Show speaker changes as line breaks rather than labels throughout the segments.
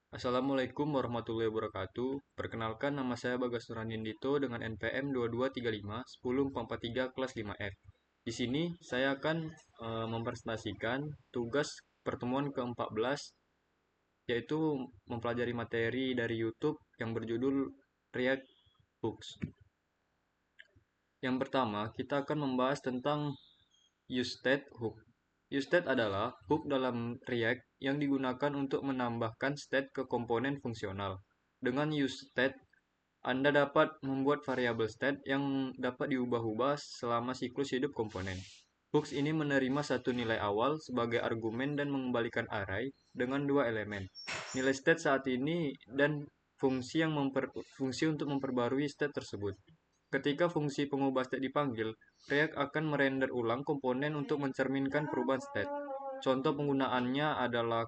Assalamualaikum warahmatullahi wabarakatuh. Perkenalkan, nama saya Bagas Nurandindito dengan NPM 2235 kelas 5F. Di sini saya akan mempresentasikan tugas pertemuan ke-14, yaitu mempelajari materi dari YouTube yang berjudul React Hooks. Yang pertama, kita akan membahas tentang useState hook. UseState adalah hook dalam React yang digunakan untuk menambahkan state ke komponen fungsional. Dengan useState, Anda dapat membuat variabel state yang dapat diubah-ubah selama siklus hidup komponen. Hooks ini menerima satu nilai awal sebagai argumen dan mengembalikan array dengan dua elemen, nilai state saat ini dan fungsi untuk memperbarui state tersebut. Ketika fungsi pengubah state dipanggil, React akan merender ulang komponen untuk mencerminkan perubahan state. Contoh penggunaannya adalah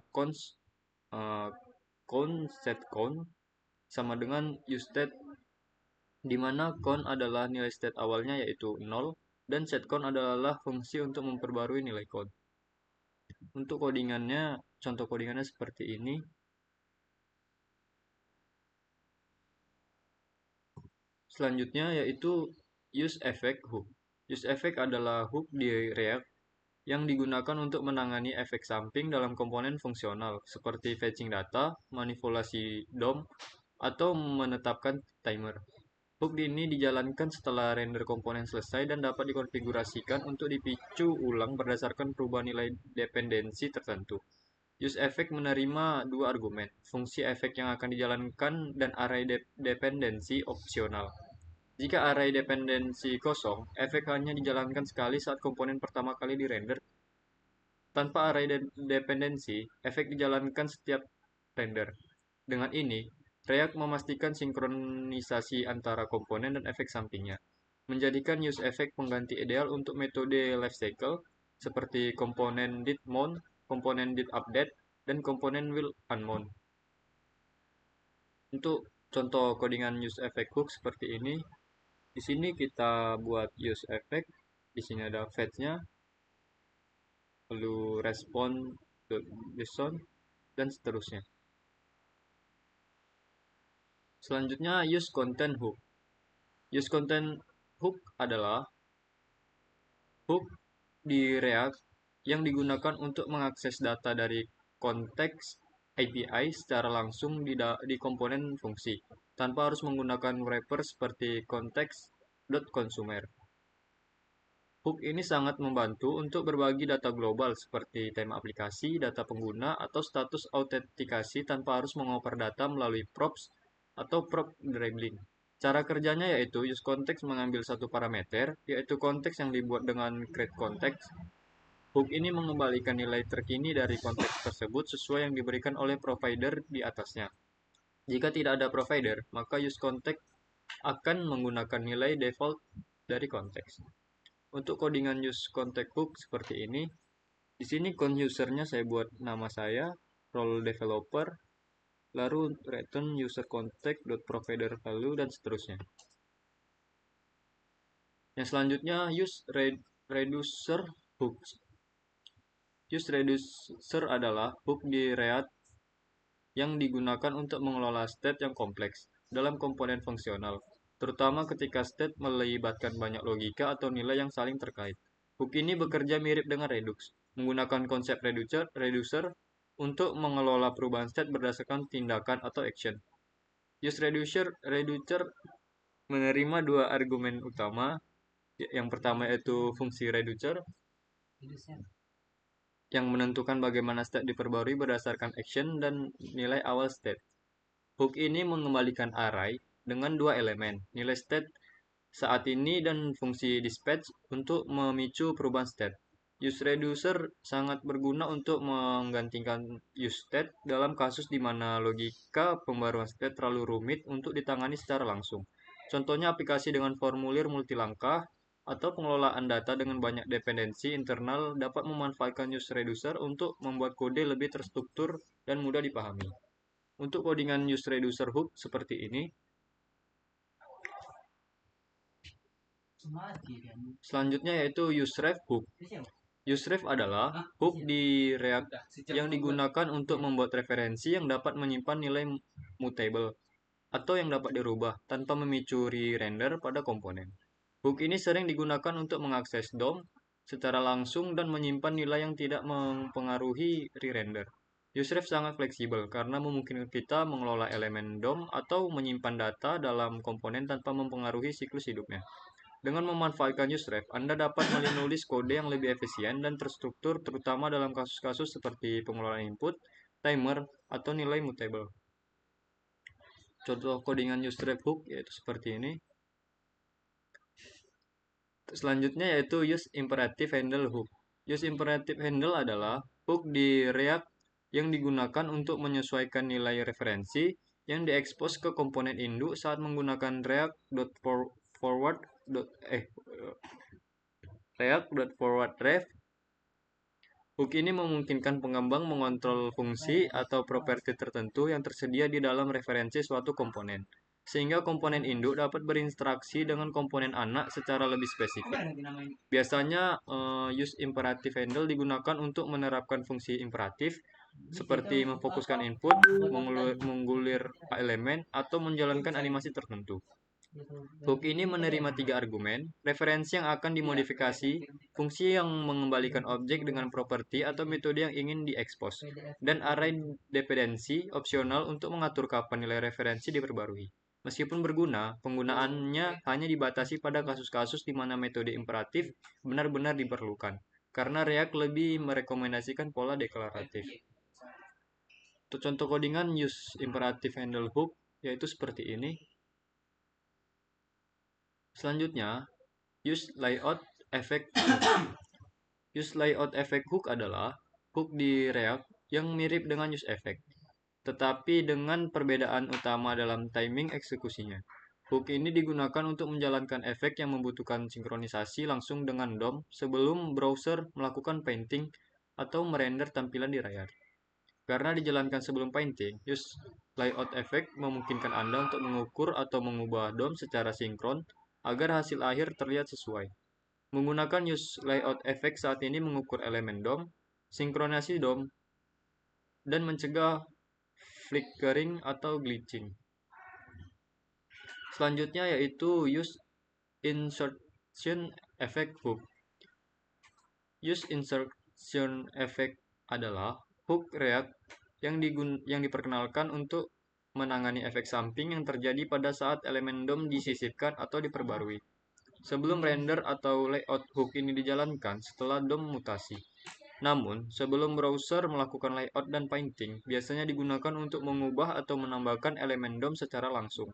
setCount sama dengan useState, di mana count adalah nilai state awalnya yaitu 0 dan setCount adalah fungsi untuk memperbarui nilai count. Untuk codingannya, contoh codingannya seperti ini. Selanjutnya yaitu useEffect hook. UseEffect adalah hook di React yang digunakan untuk menangani efek samping dalam komponen fungsional seperti fetching data, manipulasi DOM, atau menetapkan timer. Hook ini dijalankan setelah render komponen selesai dan dapat dikonfigurasikan untuk dipicu ulang berdasarkan perubahan nilai dependensi tertentu. UseEffect menerima dua argumen, fungsi efek yang akan dijalankan dan array dependensi opsional. Jika array dependensi kosong, efek hanya dijalankan sekali saat komponen pertama kali dirender. Tanpa array dependensi, efek dijalankan setiap render. Dengan ini, React memastikan sinkronisasi antara komponen dan efek sampingnya, menjadikan useEffect pengganti ideal untuk metode lifecycle seperti komponen didMount, komponen didUpdate, dan komponen willUnMount. Untuk contoh codingan useEffect hook seperti ini, di sini kita buat useEffect, di sini ada fetch-nya, lalu respond.json, dan seterusnya. Selanjutnya useContent hook. UseContent hook adalah hook di React yang digunakan untuk mengakses data dari konteks API secara langsung di komponen fungsi, tanpa harus menggunakan wrapper seperti context.consumer. Hook ini sangat membantu untuk berbagi data global seperti tema aplikasi, data pengguna, atau status autentikasi tanpa harus mengoper data melalui props atau prop labeling. Cara kerjanya yaitu useContext mengambil satu parameter, yaitu konteks yang dibuat dengan createContext. Hook ini mengembalikan nilai terkini dari konteks tersebut sesuai yang diberikan oleh provider di atasnya. Jika tidak ada provider, maka useContext akan menggunakan nilai default dari konteks. Untuk codingan useContext hook seperti ini, di sini count usernya saya buat nama saya, role developer, lalu return userContext.provider value, dan seterusnya. Yang selanjutnya useReducer hook. UseReducer adalah hook di React yang digunakan untuk mengelola state yang kompleks dalam komponen fungsional, terutama ketika state melibatkan banyak logika atau nilai yang saling terkait. Hook ini bekerja mirip dengan Redux, menggunakan konsep reducer untuk mengelola perubahan state berdasarkan tindakan atau action. Reducer menerima dua argumen utama. Yang pertama yaitu fungsi reducer yang menentukan bagaimana state diperbarui berdasarkan action dan nilai awal state. Hook ini mengembalikan array dengan dua elemen, nilai state saat ini dan fungsi dispatch untuk memicu perubahan state. UseReducer sangat berguna untuk menggantikan useState dalam kasus di mana logika pembaruan state terlalu rumit untuk ditangani secara langsung. Contohnya aplikasi dengan formulir multilangkah atau pengelolaan data dengan banyak dependensi internal dapat memanfaatkan UseReducer untuk membuat kode lebih terstruktur dan mudah dipahami. Untuk codingan useReducer hook seperti ini. Selanjutnya yaitu useRef hook. Useref adalah hook di React yang digunakan untuk membuat referensi yang dapat menyimpan nilai mutable atau yang dapat dirubah tanpa memicu re-render pada komponen. Hook ini sering digunakan untuk mengakses DOM secara langsung dan menyimpan nilai yang tidak mempengaruhi re-render. Useref sangat fleksibel karena memungkinkan kita mengelola elemen DOM atau menyimpan data dalam komponen tanpa mempengaruhi siklus hidupnya. Dengan memanfaatkan Useref, Anda dapat menulis kode yang lebih efisien dan terstruktur terutama dalam kasus-kasus seperti pengelolaan input, timer, atau nilai mutable. Contoh codingan Useref hook yaitu seperti ini. Selanjutnya yaitu use imperative handle hook. Use imperative handle adalah hook di React yang digunakan untuk menyesuaikan nilai referensi yang diekspos ke komponen induk saat menggunakan React.forward.ref. Hook ini memungkinkan pengembang mengontrol fungsi atau properti tertentu yang tersedia di dalam referensi suatu komponen, sehingga komponen induk dapat berinteraksi dengan komponen anak secara lebih spesifik. Biasanya use imperative handle digunakan untuk menerapkan fungsi imperatif seperti memfokuskan input, menggulir elemen, atau menjalankan animasi tertentu. Hook ini menerima 3 argumen, referensi yang akan dimodifikasi, fungsi yang mengembalikan objek dengan properti atau metode yang ingin diekspos, dan array dependensi opsional untuk mengatur kapan nilai referensi diperbarui. Meskipun berguna, penggunaannya hanya dibatasi pada kasus-kasus di mana metode imperatif benar-benar diperlukan, karena React lebih merekomendasikan pola deklaratif. Untuk contoh codingan use imperative handle hook yaitu seperti ini. Selanjutnya, use layout effect hook. Use layout effect hook adalah hook di React yang mirip dengan use effect, tetapi dengan perbedaan utama dalam timing eksekusinya. Hook ini digunakan untuk menjalankan efek yang membutuhkan sinkronisasi langsung dengan DOM sebelum browser melakukan painting atau merender tampilan di layar. Karena dijalankan sebelum painting, use layout effect memungkinkan Anda untuk mengukur atau mengubah DOM secara sinkron agar hasil akhir terlihat sesuai. Menggunakan use layout effect saat ini mengukur elemen DOM, sinkronisasi DOM, dan mencegah flickering atau glitching. Selanjutnya yaitu use insertion effect hook. Use insertion effect adalah hook React yang diperkenalkan untuk menangani efek samping yang terjadi pada saat elemen DOM disisipkan atau diperbarui. Sebelum render atau layout hook ini dijalankan setelah DOM mutasi. Namun, sebelum browser melakukan layout dan painting, biasanya digunakan untuk mengubah atau menambahkan elemen DOM secara langsung.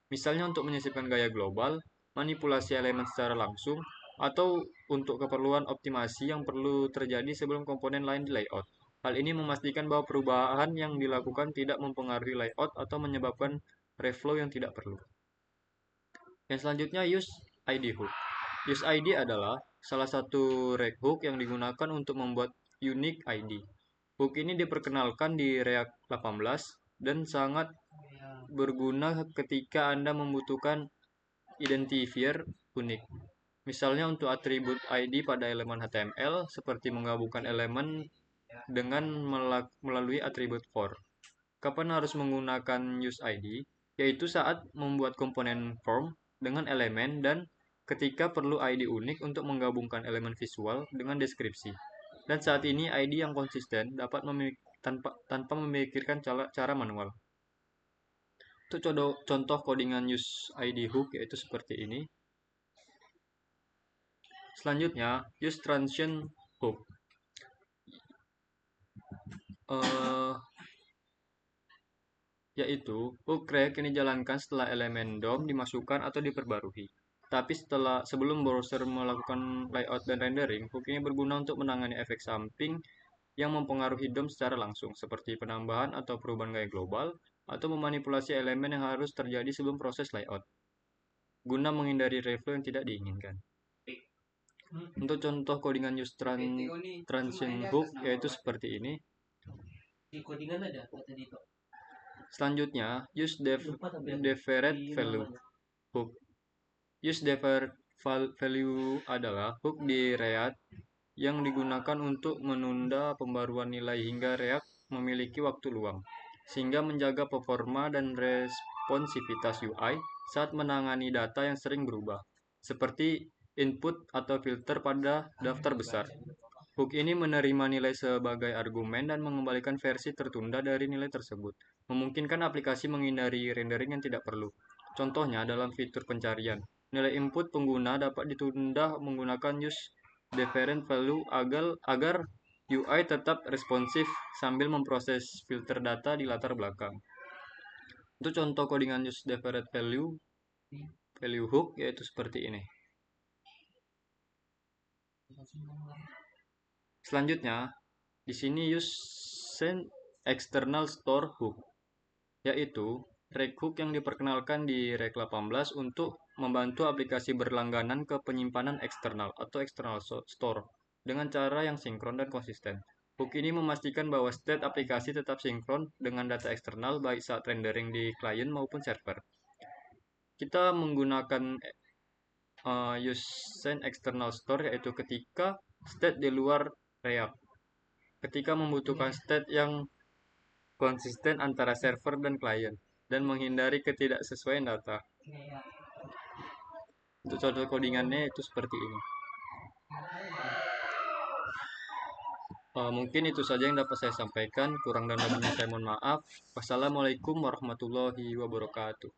Misalnya untuk menyisipkan gaya global, manipulasi elemen secara langsung, atau untuk keperluan optimasi yang perlu terjadi sebelum komponen lain di layout. Hal ini memastikan bahwa perubahan yang dilakukan tidak mempengaruhi layout atau menyebabkan reflow yang tidak perlu. Yang selanjutnya use ID hook. Use ID adalah salah satu reg hook yang digunakan untuk membuat unique ID. Hook ini diperkenalkan di React 18 dan sangat berguna ketika Anda membutuhkan identifier unik. Misalnya untuk atribut ID pada elemen HTML seperti menggabungkan elemen dengan melalui atribut for. Kapan harus menggunakan use ID? Yaitu saat membuat komponen form dengan elemen dan ketika perlu ID unik untuk menggabungkan elemen visual dengan deskripsi. Dan saat ini ID yang konsisten dapat tanpa memikirkan cara manual. Untuk contoh codingan use ID hook yaitu seperti ini. Selanjutnya, use transition hook. Yaitu hook React yang dijalankan setelah elemen DOM dimasukkan atau diperbarui. Tapi sebelum browser melakukan layout dan rendering, hook ini berguna untuk menangani efek samping yang mempengaruhi DOM secara langsung, seperti penambahan atau perubahan gaya global, atau memanipulasi elemen yang harus terjadi sebelum proses layout, guna menghindari reflow yang tidak diinginkan. Untuk contoh codingan use transition hook yaitu seperti ini. Selanjutnya, use deferred value hook. Use deferred value adalah hook di React yang digunakan untuk menunda pembaruan nilai hingga React memiliki waktu luang, sehingga menjaga performa dan responsivitas UI saat menangani data yang sering berubah, seperti input atau filter pada daftar besar. Hook ini menerima nilai sebagai argumen dan mengembalikan versi tertunda dari nilai tersebut, memungkinkan aplikasi menghindari rendering yang tidak perlu. Contohnya dalam fitur pencarian, nilai input pengguna dapat ditunda menggunakan use different value agar UI tetap responsif sambil memproses filter data di latar belakang. Untuk contoh codingan use different value hook yaitu seperti ini. Selanjutnya, di sini use send external store hook, yaitu reg hook yang diperkenalkan di reg 18 untuk membantu aplikasi berlangganan ke penyimpanan eksternal atau external store dengan cara yang sinkron dan konsisten. Hook ini memastikan bahwa state aplikasi tetap sinkron dengan data eksternal baik saat rendering di klien maupun server. Kita menggunakan use send external store yaitu ketika state di luar React. Ketika membutuhkan state yang konsisten antara server dan klien dan menghindari ketidaksesuaian data. Untuk contoh codingannya itu seperti ini. Mungkin itu saja yang dapat saya sampaikan. Kurang dan lebihnya saya mohon maaf. Wassalamualaikum warahmatullahi wabarakatuh.